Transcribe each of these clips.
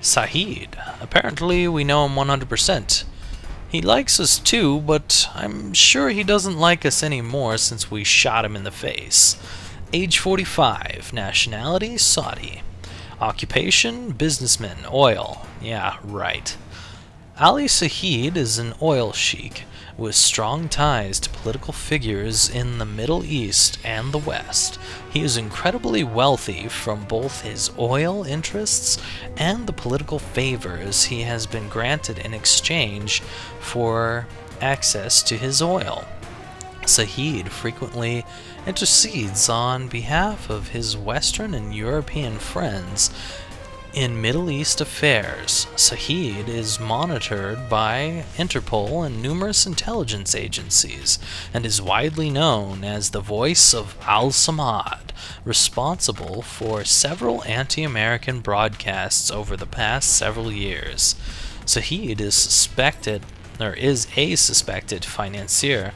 Sahid. Apparently we know him 100%. He likes us too, but I'm sure he doesn't like us anymore since we shot him in the face. Age 45, nationality Saudi. Occupation, businessman, oil. Yeah, right. Ali Sahid is an oil sheik with strong ties to political figures in the Middle East and the West. He is incredibly wealthy from both his oil interests and the political favors he has been granted in exchange for access to his oil. Sahid frequently intercedes on behalf of his Western and European friends in Middle East affairs. Sahid is monitored by Interpol and numerous intelligence agencies, and is widely known as the voice of Al-Samad, responsible for several anti-American broadcasts over the past several years. Sahid is a suspected financier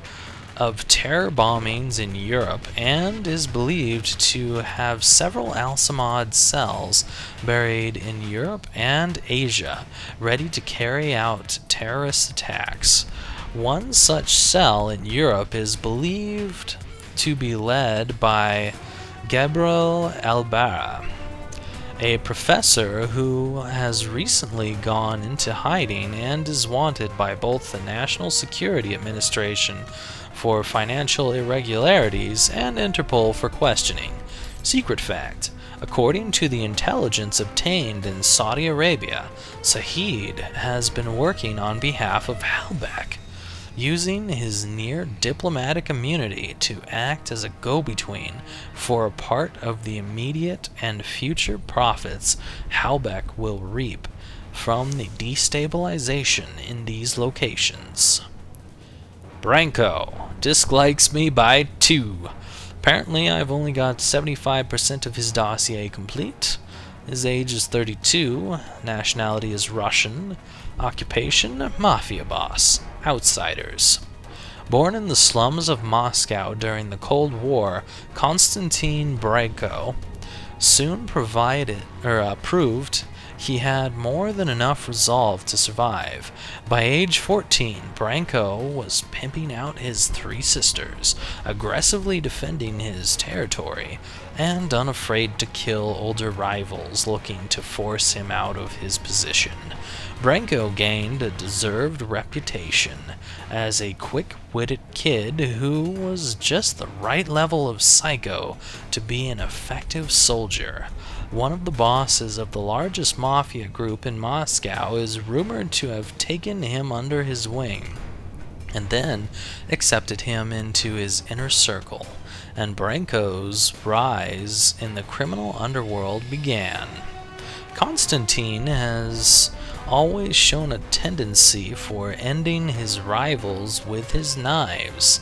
of terror bombings in Europe and is believed to have several Al-Samad cells buried in Europe and Asia, ready to carry out terrorist attacks. One such cell in Europe is believed to be led by Gabriel Albarra, a professor who has recently gone into hiding and is wanted by both the National Security Administration for financial irregularities and Interpol for questioning. Secret fact: according to the intelligence obtained in Saudi Arabia, Sahid has been working on behalf of Halbech, using his near diplomatic immunity to act as a go-between for a part of the immediate and future profits Halbech will reap from the destabilization in these locations. Branko dislikes me by 2. Apparently I've only got 75% of his dossier complete. His age is 32, nationality is Russian, occupation mafia boss, outsiders. Born in the slums of Moscow during the Cold War, Konstantin Branko soon proved he had more than enough resolve to survive. By age 14, Branko was pimping out his 3 sisters, aggressively defending his territory, and unafraid to kill older rivals looking to force him out of his position. Branko gained a deserved reputation as a quick-witted kid who was just the right level of psycho to be an effective soldier. One of the bosses of the largest mafia group in Moscow is rumored to have taken him under his wing, and then accepted him into his inner circle, and Branko's rise in the criminal underworld began. Konstantin has always shown a tendency for ending his rivals with his knives.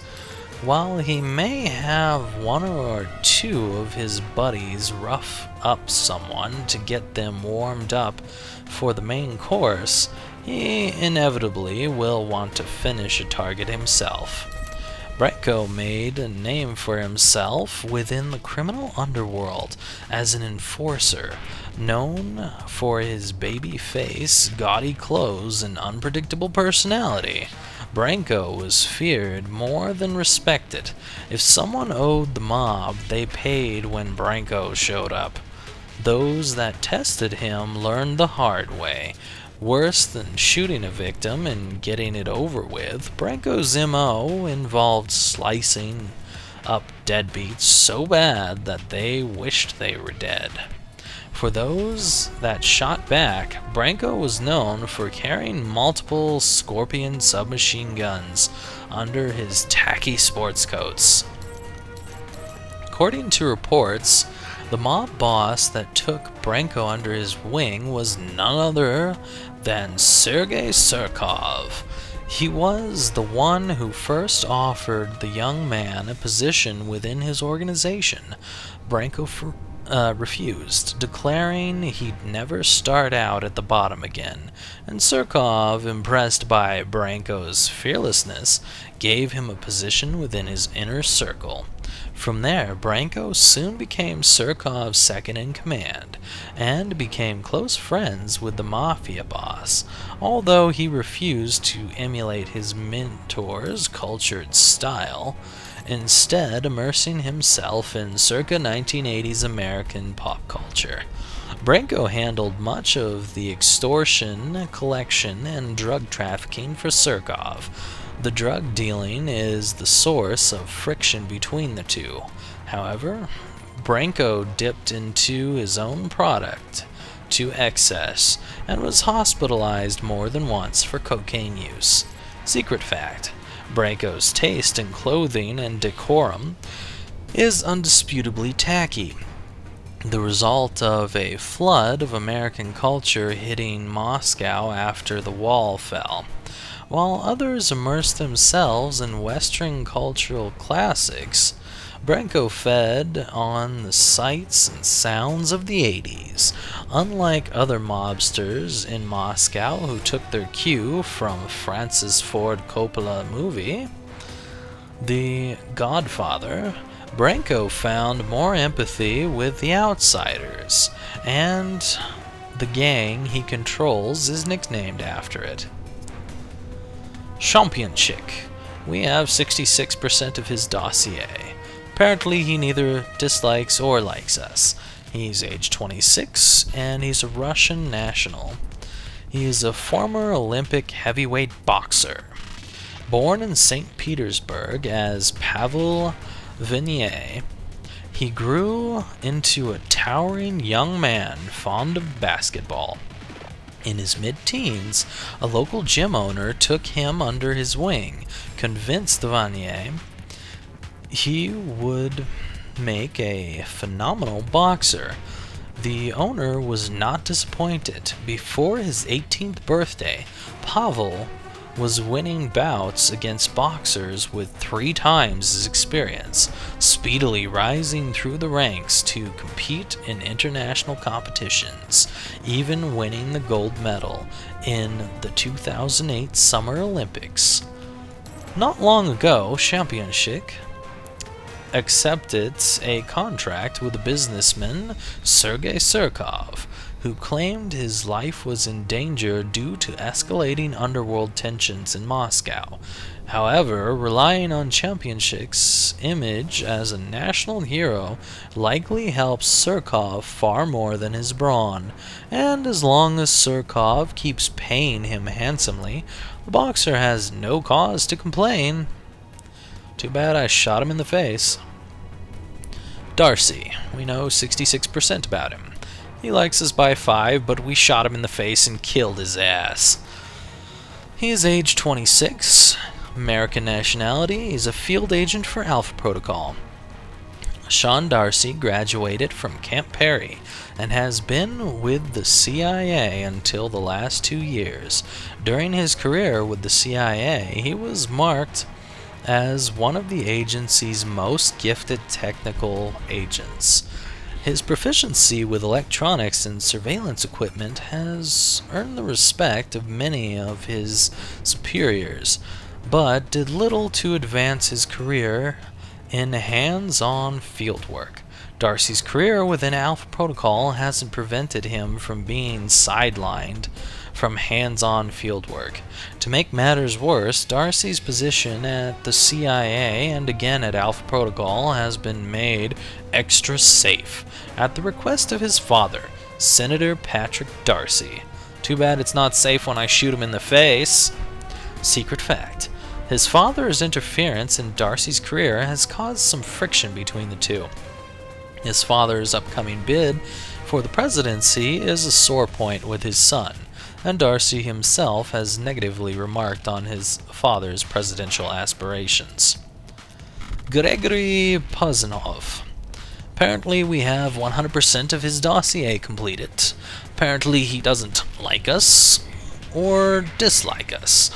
While he may have 1 or 2 of his buddies rough up someone to get them warmed up for the main course, he inevitably will want to finish a target himself. Branko made a name for himself within the criminal underworld as an enforcer, known for his baby face, gaudy clothes, and unpredictable personality. Branko was feared more than respected. If someone owed the mob, they paid when Branko showed up. Those that tested him learned the hard way. Worse than shooting a victim and getting it over with, Branko's MO involved slicing up deadbeats so bad that they wished they were dead. For those that shot back, Branko was known for carrying multiple Scorpion submachine guns under his tacky sports coats. According to reports, the mob boss that took Branko under his wing was none other than Sergei Surkov. He was the one who first offered the young man a position within his organization. Branko refused, declaring he'd never start out at the bottom again, and Surkov, impressed by Branko's fearlessness, gave him a position within his inner circle. From there, Branko soon became Surkov's second-in-command, and became close friends with the mafia boss, although he refused to emulate his mentor's cultured style, instead immersing himself in circa 1980s American pop culture. Branko handled much of the extortion, collection, and drug trafficking for Surkov. The drug dealing is the source of friction between the two. However, Branko dipped into his own product to excess and was hospitalized more than once for cocaine use. Secret fact: Branko's taste in clothing and decorum is undisputably tacky, the result of a flood of American culture hitting Moscow after the wall fell. While others immersed themselves in Western cultural classics, Branko fed on the sights and sounds of the 80s. Unlike other mobsters in Moscow who took their cue from Francis Ford Coppola movie, The Godfather, Branko found more empathy with the outsiders, and the gang he controls is nicknamed after it. Championship. We have 66% of his dossier. Apparently he neither dislikes or likes us. He's age 26, and he's a Russian national. He is a former Olympic heavyweight boxer. Born in St. Petersburg as Pavel Vinier, he grew into a towering young man fond of basketball. In his mid-teens, a local gym owner took him under his wing, convinced Vinier he would make a phenomenal boxer. The owner was not disappointed. Before his 18th birthday, Pavel was winning bouts against boxers with 3 times his experience, speedily rising through the ranks to compete in international competitions, even winning the gold medal in the 2008 Summer Olympics. Not long ago, Championship accepted a contract with the businessman Sergei Surkov, who claimed his life was in danger due to escalating underworld tensions in Moscow. However, relying on Championship's image as a national hero likely helps Surkov far more than his brawn, and as long as Surkov keeps paying him handsomely, the boxer has no cause to complain. Too bad I shot him in the face. Darcy. We know 66% about him. He likes us by 5, but we shot him in the face and killed his ass. He is age 26, American nationality. He's a field agent for Alpha Protocol. Sean Darcy graduated from Camp Perry and has been with the CIA until the last 2 years. During his career with the CIA, he was marked as one of the agency's most gifted technical agents. His proficiency with electronics and surveillance equipment has earned the respect of many of his superiors, but did little to advance his career in hands-on fieldwork. Darcy's career within Alpha Protocol hasn't prevented him from being sidelined from hands-on fieldwork. To make matters worse, Darcy's position at the CIA and again at Alpha Protocol has been made extra safe at the request of his father, Senator Patrick Darcy. Too bad it's not safe when I shoot him in the face. Secret fact: his father's interference in Darcy's career has caused some friction between the two. His father's upcoming bid for the presidency is a sore point with his son, and Darcy himself has negatively remarked on his father's presidential aspirations. Gregory Pazanov. Apparently we have 100% of his dossier completed. Apparently he doesn't like us or dislike us.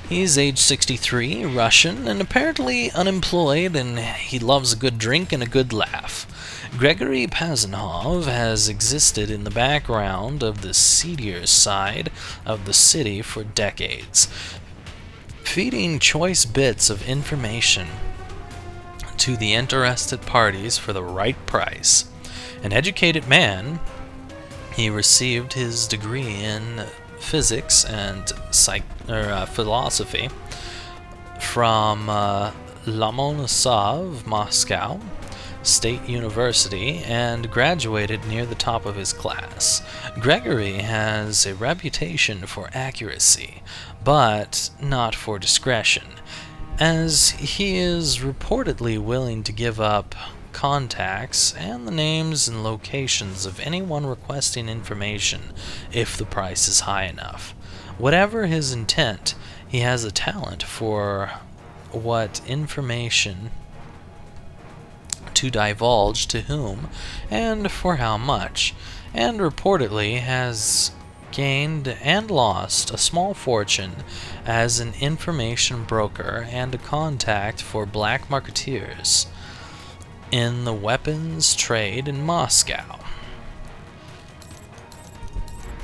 He's age 63, Russian, and apparently unemployed, and he loves a good drink and a good laugh. Gregory Pazanov has existed in the background of the seedier side of the city for decades, feeding choice bits of information to the interested parties for the right price. An educated man, he received his degree in physics and philosophy from Lomonosov Moscow State University and graduated near the top of his class. Gregory has a reputation for accuracy, but not for discretion, as he is reportedly willing to give up contacts and the names and locations of anyone requesting information if the price is high enough. Whatever his intent, he has a talent for what information to divulge to whom and for how much, and reportedly has gained and lost a small fortune as an information broker and a contact for black marketeers in the weapons trade in Moscow.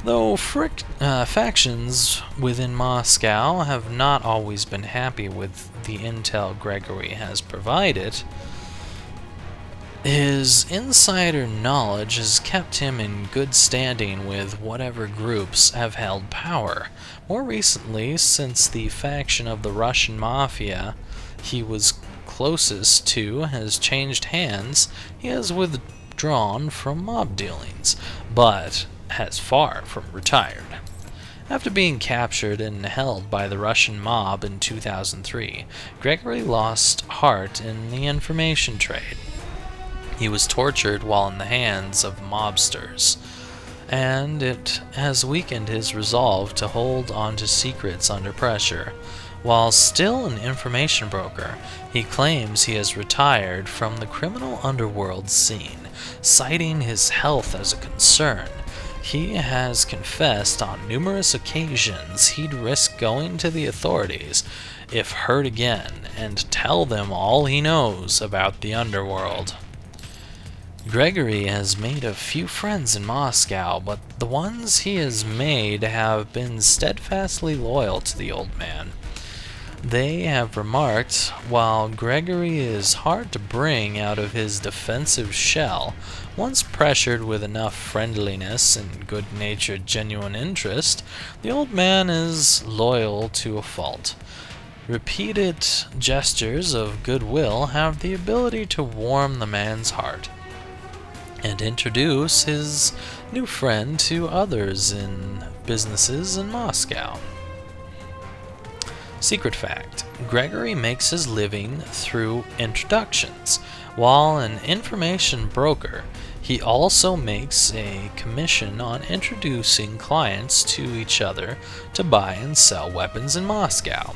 Though factions within Moscow have not always been happy with the intel Gregory has provided, his insider knowledge has kept him in good standing with whatever groups have held power. More recently, since the faction of the Russian Mafia he was closest to has changed hands, he has withdrawn from mob dealings, but has far from retired. After being captured and held by the Russian mob in 2003, Gregory lost heart in the information trade. He was tortured while in the hands of mobsters, and it has weakened his resolve to hold on to secrets under pressure. While still an information broker, he claims he has retired from the criminal underworld scene, citing his health as a concern. He has confessed on numerous occasions he'd risk going to the authorities if heard again and tell them all he knows about the underworld. Gregory has made a few friends in Moscow, but the ones he has made have been steadfastly loyal to the old man. They have remarked, while Gregory is hard to bring out of his defensive shell, once pressured with enough friendliness and good-natured genuine interest, the old man is loyal to a fault. Repeated gestures of goodwill have the ability to warm the man's heart and introduce his new friend to others in businesses in Moscow. Secret fact: Gregory makes his living through introductions. While an information broker, he also makes a commission on introducing clients to each other to buy and sell weapons in Moscow.